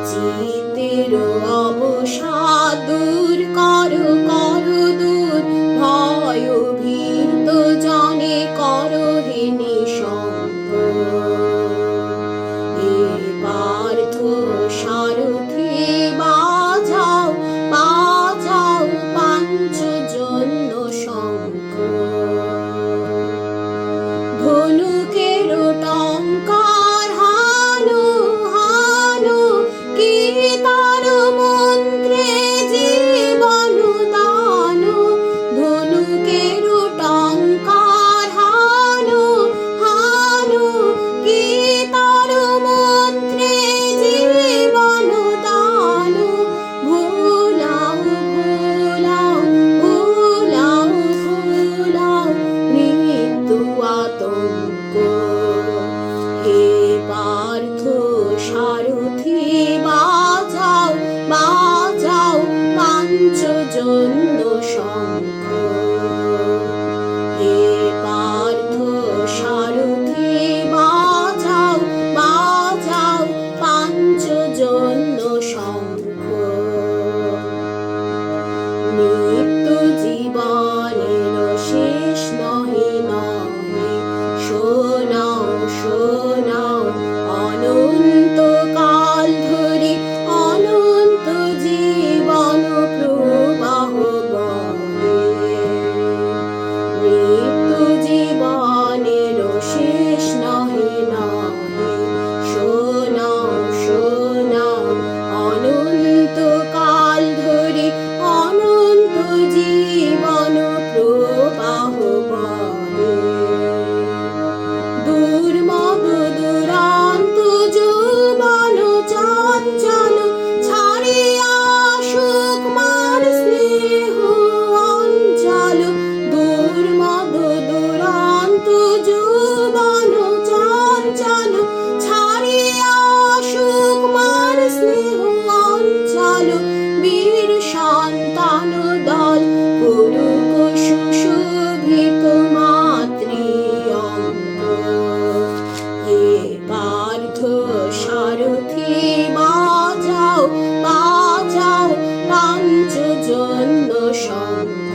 চিত্তের অবসাদ দূর করো করো দূর, ভয় ভীত জনে করো হে নিঃসঙ্গ। হে পার্থ সারথি বাজাও বাজাও পাঞ্চজন্য শঙ্খ। ধনুকের টঙ্কার হানো হানো, কি তার মন্ত্রে জীবন দান। ধনুকের টঙ্কার হানো হানো, কি তার মন্ত্রে জীবন দান। ভোলাও ভোলাও ভোলাও ভোলাও মৃত্যু আতঙ্ক। হে পার্থ সারথি বাজাও বাজাও পাঞ্চজন্য শঙ্খ। হে পার্থ সারথি বাজাও বাজাও পাঞ্চজন্য শঙ্খ। মৃত্যু জীবনের শেষ নহে নহে, শোনাও শোনাও অনন্ত কাল ধরে অনন্ত জীবন প্রবাহ বহে। মৃত্যু জীবনের শেষ নহে নহে, শোনাও শোনাও অনন্ত কাল ধরে অনন্ত জীবন প্রবাহ বহে। দুর্মদ দুরান্ত যৌবন চঞ্চল, ছাড়িয়া সুকুমার স্নেহ অঞ্চল। দুর্মদ দুরান্ত যৌবন চঞ্চল, ছাড়িয়া সুকুমার স্নেহ অঞ্চল। বীর সন্তান দল করুক সুশোভিত মাতৃঅঙ্গ। হে পার্থ সারথি বাজাও বাজাও পাঞ্চজন্য শঙ্খ।